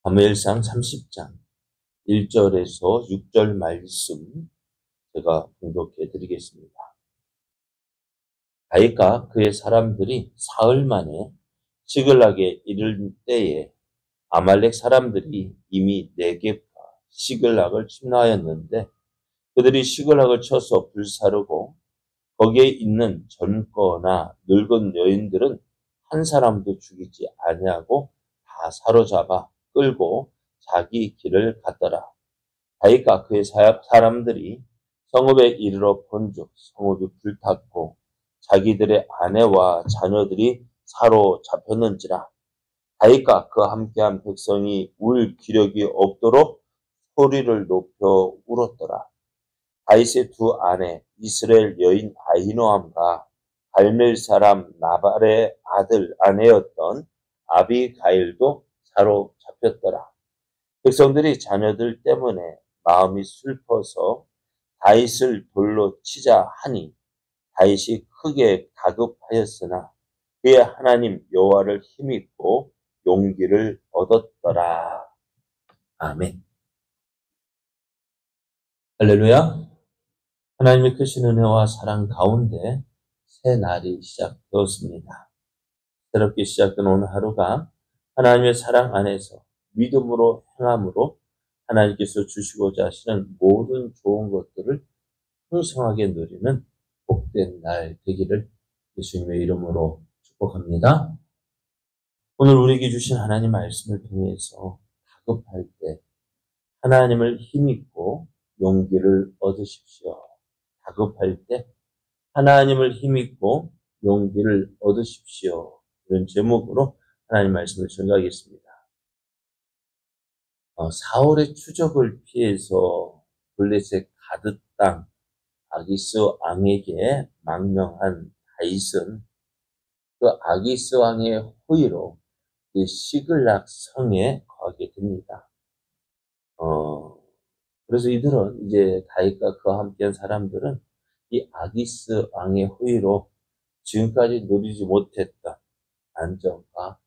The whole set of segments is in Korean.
사무엘상 30장 1절에서 6절 말씀 제가 봉독해 드리겠습니다. 다윗과 그의 사람들이 사흘 만에 시글락에 이를 때에 아말렉 사람들이 이미 네겝과 시글락을 침노하였는데 그들이 시글락을 쳐서 불사르고 거기에 있는 젊거나 늙은 여인들은 한 사람도 죽이지 아니하고 다 사로잡아 끌고 자기 길을 갔더라. 다윗과 그의 사람들이 성읍에 이르러 본즉 성읍이 불탔고 자기들의 아내와 자녀들이 사로잡혔는지라. 다윗과 그와 함께한 백성이 울 기력이 없도록 소리를 높여 울었더라. 다윗의 두 아내 이스라엘 여인 아히노함과 갈멜 사람 나발의 아들 아내였던 아비가일도 사로잡혔더라. 백성들이 자녀들 때문에 마음이 슬퍼서 다윗을 돌로 치자 하니 다윗이 크게 다급하였으나 그의 하나님 여호와를 힘입고 용기를 얻었더라. 아멘. 할렐루야. 하나님의 크신 은혜와 사랑 가운데 새 날이 시작되었습니다. 새롭게 시작된 오늘 하루가 하나님의 사랑 안에서 믿음으로 행함으로 하나님께서 주시고자 하시는 모든 좋은 것들을 풍성하게 누리는 복된 날 되기를 예수님의 이름으로 축복합니다. 오늘 우리에게 주신 하나님 말씀을 통해서 다급할 때 하나님을 힘입고 용기를 얻으십시오. 다급할 때 하나님을 힘입고 용기를 얻으십시오. 이런 제목으로 하나님 말씀을 전가하겠습니다. 사울의 추적을 피해서 블레셋 가드 땅 아기스 왕에게 망명한 다윗은 그 아기스 왕의 호의로 시글락 성에 거하게 됩니다. 그래서 이들은 이제 다윗과 그와 함께한 사람들은 이 아기스 왕의 호의로 지금까지 누리지 못했던 안정과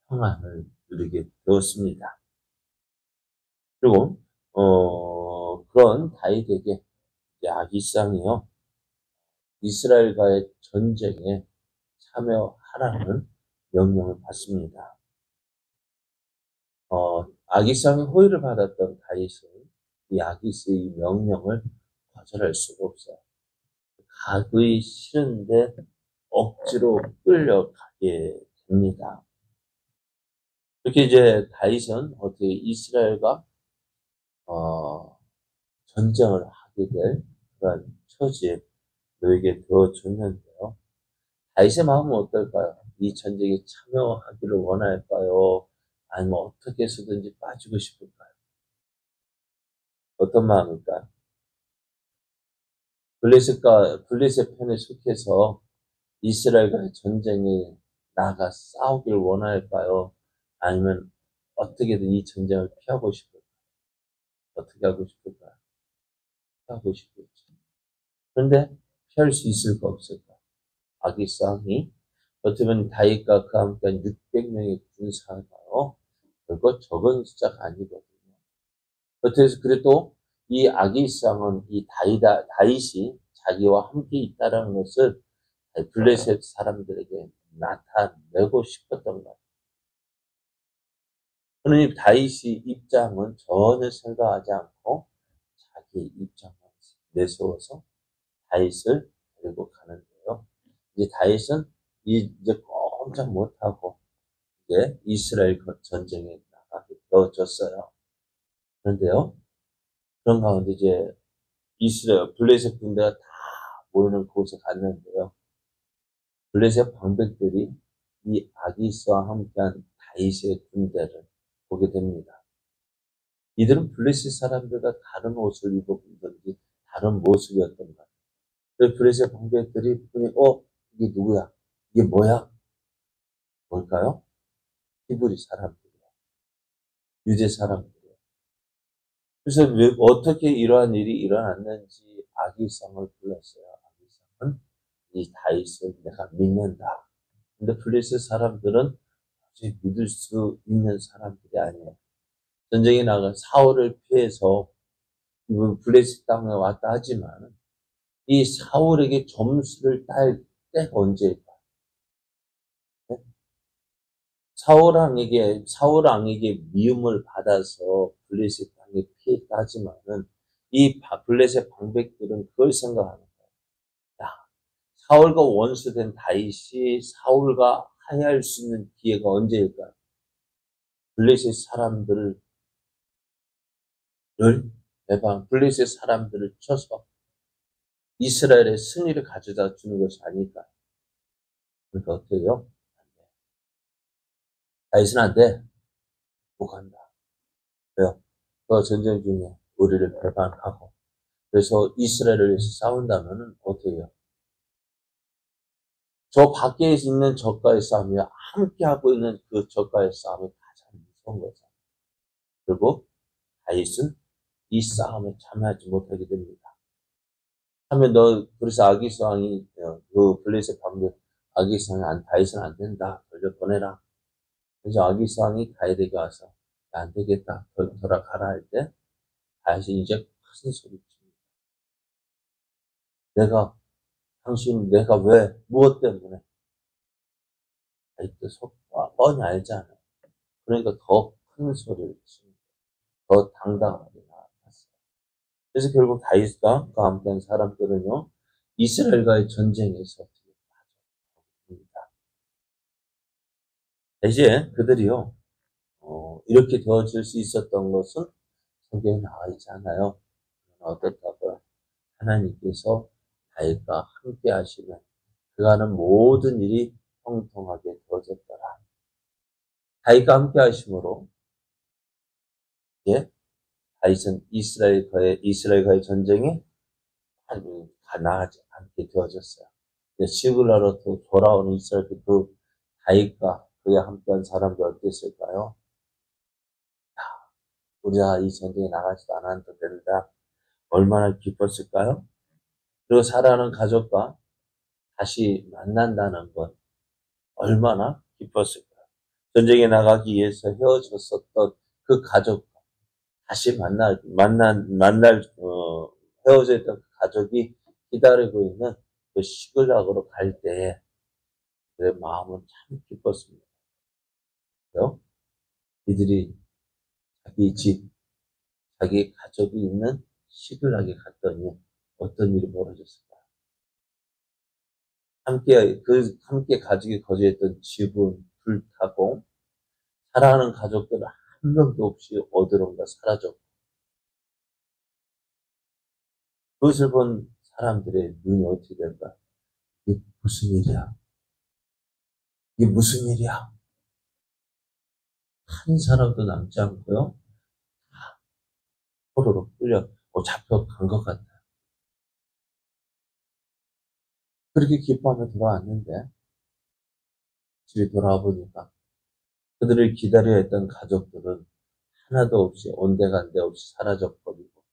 평안을 누리게 되었습니다. 그리고 그런 다윗에게 아기스 왕이요 이스라엘과의 전쟁에 참여하라는 명령을 받습니다. 아기스 왕의 호의를 받았던 다윗은 이 아기스의 명령을 거절할 수가 없어요. 가기 싫은데 억지로 끌려가게 됩니다. 이렇게 이제 다윗은 어떻게 이스라엘과 전쟁을 하게 될 그런 처지에 놓이게 되어졌는데요. 다윗의 마음은 어떨까요? 이 전쟁에 참여하기를 원할까요? 아니면 어떻게 해서든지 빠지고 싶을까요? 어떤 마음일까요? 블레셋 편에 속해서 이스라엘과의 전쟁에 나가 싸우길 원할까요? 아니면 어떻게든 이 전쟁을 피하고 싶을까요? 어떻게 하고 싶을까요? 피하고 싶겠죠. 그런데 피할 수 있을까 없을까? 아기스 왕이 어쩌면 다윗과 그와 함께한 600명의 군사가요. 결코 적은 숫자가 아니거든요. 그래서 그래도 이 아기스 왕은 이 다윗이 자기와 함께 있다는 것을 블레셋 사람들에게 나타내고 싶었던 것 같아요. 그러니 다윗의 입장은 전혀 생각하지 않고 자기 입장만 내세워서 다윗을 데리고 가는데요. 이제 다윗은 이제 꼼짝 못하고 이제 이스라엘 전쟁에 나가게 되어졌어요. 그런데요, 그런 가운데 이제 이스라엘 블레셋 군대가 다 모이는 곳에 갔는데요. 블레셋 방백들이 이 아기스와 함께한 다윗의 군대를 보게 됩니다. 이들은 블레셋 사람들과 다른 옷을 입었든지 다른 모습이었던 것 같아요. 그래서 블레셋 방백들이 보니 이게 누구야? 이게 뭐야? 뭘까요? 히브리 사람들이야. 유대 사람들이야. 그래서 어떻게 이러한 일이 일어났는지 아기상을 불렀어요. 아기상은 이 다윗을 내가 믿는다. 근데 블레셋 사람들은 도저히 믿을 수 있는 사람들이 아니에요. 전쟁에 나가 사울을 피해서 블레셋 땅에 왔다 하지만 이 사울에게 점수를 딸 때가 언제일까? 네? 사울 왕에게 미움을 받아서 블레셋 땅에 피했다 하지만은 이 블레셋 방백들은 그걸 생각하는 거예요. 야, 사울과 원수된 다윗이 사울과 화해할 수 있는 기회가 언제일까? 블레셋 사람들을 블레셋 사람들을 쳐서 이스라엘의 승리를 가져다 주는 것이 아닐까. 그러니까 어떻게 해요? 다윗은 안 돼. 못 간다. 왜요? 그 전쟁 중에 우리를 배반하고 그래서 이스라엘을 위해서 싸운다면은 어떻게 해요? 저 밖에 있는 적과의 싸움이 함께하고 있는 그 적과의 싸움이 가장 무서운 거죠. 결국 다윗은 이 싸움에 참여하지 못하게 됩니다. 그래서 아기스 왕이 그 블레셋 방백 아기스 왕이 다윗은 안 된다. 돌려보내라. 그래서 아기스 왕이 다윗에게 와서 안 되겠다. 돌아가라 할 때 다윗이 이제 큰 소리 칩니다. 내가 왜 무엇 때문에 다윗도 속 뻔히 알잖아. 그러니까 더 큰 소리를 칩니다. 더 당당하게 나아갔어요. 그래서 결국 다윗과 그와 함께한 사람들은요 이스라엘과의 전쟁에서 빠져나옵니다. 이제 그들이요 이렇게 되어질 수 있었던 것은 성경에 나와 있지 않아요. 어떻다고요? 하나님께서 다윗과 함께 하시면 그가 하는 모든 일이 형통하게 되어졌더라. 다윗과 함께 하심으로 다윗은 이스라엘과의 전쟁에 나가지 않게 되어졌어요. 시글라로 돌아오는 이스라엘 그 다윗과 그에 함께한 사람들 어땠을까요? 우리가 이 전쟁에 나가지도 않아도 된다. 얼마나 기뻤을까요? 그리고 사랑하는 가족과 다시 만난다는 것 얼마나 기뻤을까요? 전쟁에 나가기 위해서 헤어졌었던 그 가족과 다시 헤어져 있던 그 가족이 기다리고 있는 그 시글락으로 갈 때에 내 마음은 참 기뻤습니다. 그래요? 이들이 자기 집, 자기 가족이 있는 시글락에 갔더니 어떤 일이 벌어졌을까? 함께 가족이 거주했던 집은 불타고 사랑하는 가족들은 한 명도 없이 어디론가 사라졌고 그것을 본 사람들의 눈이 어떻게 될까? 이게 무슨 일이야? 이게 무슨 일이야? 한 사람도 남지 않고요. 포로로 잡혀간 것 같아요. 그렇게 기뻐하며 돌아왔는데 집에 돌아와 보니까 그들을 기다려 했던 가족들은 하나도 없이 온데간데 없이 사라져버리고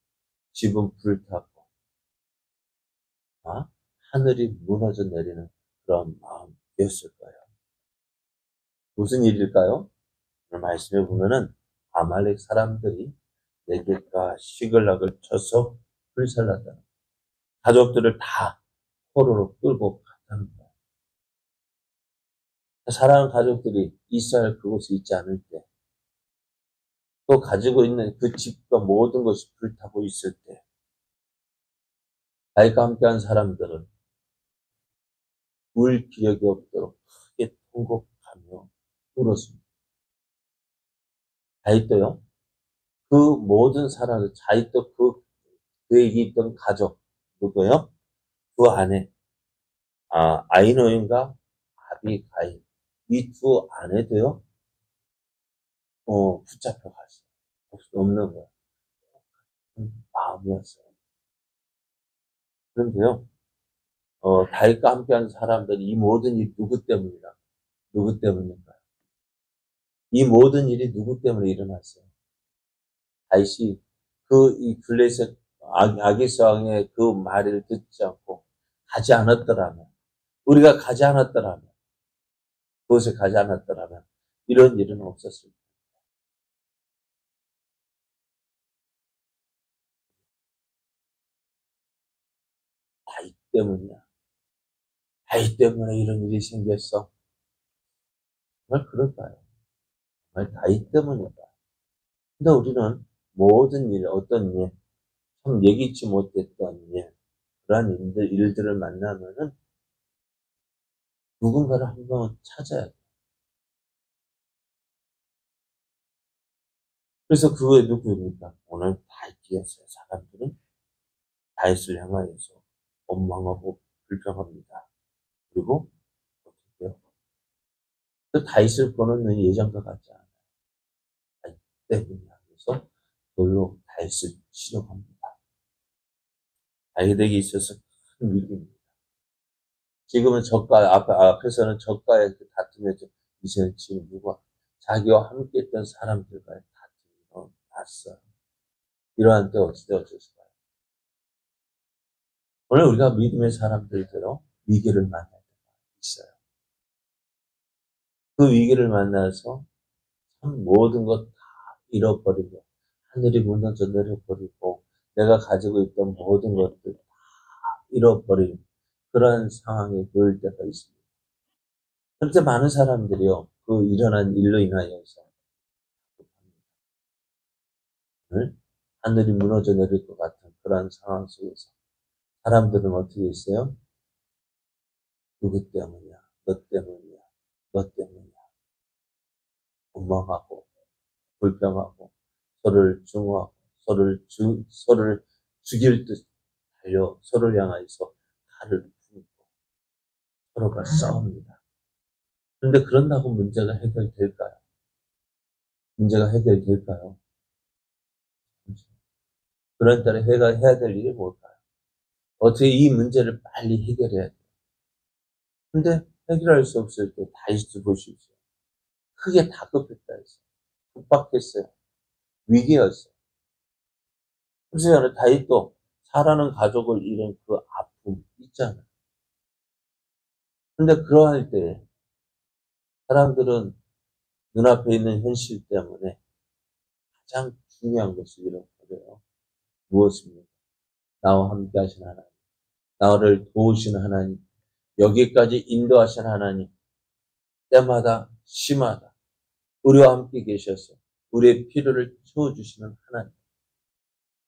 집은 불타고 하늘이 무너져 내리는 그런 마음이었을 거예요. 무슨 일일까요? 오늘 말씀해 보면은 아말렉 사람들이 네겝과 시글락을 쳐서 불살랐다. 가족들을 다 포로로 끌고 갔다는 거예요. 사랑하는 가족들이 이스라엘 그곳에 있지 않을 때, 또 가지고 있는 그 집과 모든 것이 불타고 있을 때, 다윗과 함께한 사람들은 울 기력이 없도록 크게 통곡하며 울었습니다. 다윗도요, 그 모든 사람들, 다윗도 그에게 있던 가족, 누구요? 그 안에, 아히노임과 아비가일, 이 두 아내도요, 붙잡혀 갔어요. 없는 거예요. 마음이었어요. 그런데요, 다윗과 함께하는 사람들이 이 모든 일이 누구 때문일까요? 이 모든 일이 누구 때문에 일어났어요? 다윗이 이 블레셋 아기스 왕의 그 말을 듣지 않고 우리가 가지 않았더라면, 그곳에 가지 않았더라면 이런 일은 없었을 거예요. 때문이야. 다윗 때문에 이런 일이 생겼어. 정말 그럴까요? 정말 다윗 때문일까? 근데 우리는 모든 일, 어떤 일, 참 예기치 못했던 일, 그러한 일들을 만나면은 누군가를 한 명은 찾아야 돼. 그래서 그 외에 누구입니까? 오늘 다윗이었어요. 사람들은 다윗을 향하여서 원망하고 불평합니다. 그리고 어떻게 해요? 그 다윗을 보는 예전과 같지 않아요. 다윗 때문이야. 그래서 돌로 다윗을 치려고 합니다. 다윗에게 있어서 큰 위기입니다. 지금은 앞에서는 적과의 그 다툼이었죠. 이제는 지금 누가 자기와 함께 했던 사람들과의 다툼이 났어요. 이러한 때 어찌됐을까요? 오늘 우리가 믿음의 사람들대로 위기를 만날 때가 있어요. 그 위기를 만나서 참 모든 것 다 잃어버리고 하늘이 무너져 내려버리고 내가 가지고 있던 모든 것들 다 잃어버린 그런 상황에 놓일 때가 있습니다. 그런데 많은 사람들이요, 그 일어난 일로 인하여서 하늘이 무너져 내릴 것 같은 그런 상황 속에서 사람들은 어떻게 했어요? 누구 때문이야? 너 때문이야? 너 때문이야? 원망하고 불평하고 서로를 증오하고 서로를 죽일 듯 달려 서로를 향하여서 칼을 품고 서로가 싸웁니다. 그런데 그런다고 문제가 해결될까요? 문제가 해결될까요? 그런 따라 해야 될 일이 뭘까요? 어떻게 이 문제를 빨리 해결해야 돼요? 근데 해결할 수 없을 때 다윗을 보십시오. 크게 다급했다 했어요. 급박했어요. 위기였어요. 그래서 다윗도 사랑하는 가족을 잃은 그 아픔 있잖아요. 근데 그러할 때 사람들은 눈앞에 있는 현실 때문에 가장 중요한 것을 잃어버려요. 무엇입니까? 나와 함께 하신 하나님, 나를 도우신 하나님, 여기까지 인도하신 하나님, 때마다 시마다 우리와 함께 계셔서 우리의 필요를 채워주시는 하나님.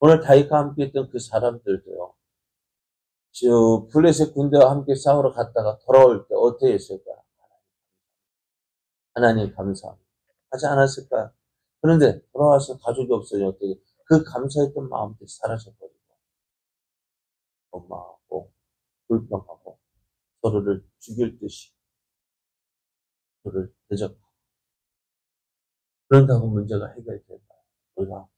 오늘 다윗과 함께 했던 그 사람들도요. 블레셋 군대와 함께 싸우러 갔다가 돌아올 때 어떻게 했을까요? 하나님 감사합니다. 하지 않았을까요? 그런데 돌아와서 가족이 없어져 어떻게 그 감사했던 마음들이 사라져버리고 원망하고 불평하고 서로를 죽일 듯이 서로를 대적하고 그런다고 문제가 해결될까요? 우리가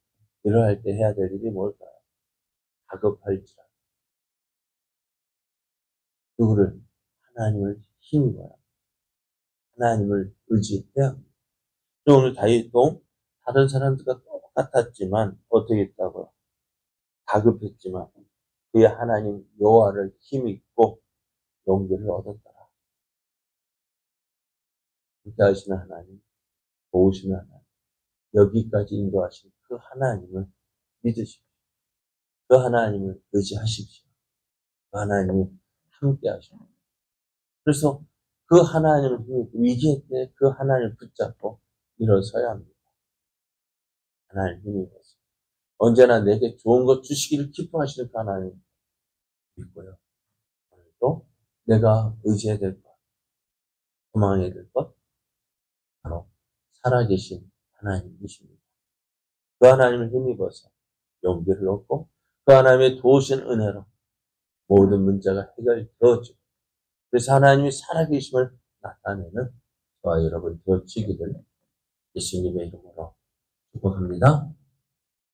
이러할 때 해야 될 일이 뭘까요? 다급할지라도 누구를 하나님을 힘입어야 하나님을 의지해야 합니다. 오늘 다윗도 다른 사람들과 똑같았지만 어떻게 했다고요? 다급했지만 그의 하나님 여호와를 힘입고 용기를 얻었더라. 함께 하시는 하나님, 도우시는 하나님, 여기까지 인도하신 그 하나님을 믿으십시오. 그 하나님을 의지하십시오. 그 하나님이 함께 하십니다. 그래서 그 하나님을 위기의 때 그 하나님을 붙잡고 일어서야 합니다. 하나님 힘입어서 언제나 내게 좋은 것 주시기를 기뻐하시는 그 하나님 믿고요. 오늘도 내가 의지해야 될 것, 소망해야 될 것, 바로 살아계신 하나님이십니다. 그 하나님을 힘입어서 용기를 얻고 그 하나님의 도우신 은혜로 모든 문제가 해결되어지고 그래서 하나님이 살아계심을 나타내는 저와 여러분 되어지기를 예수님의 이름으로 축복합니다.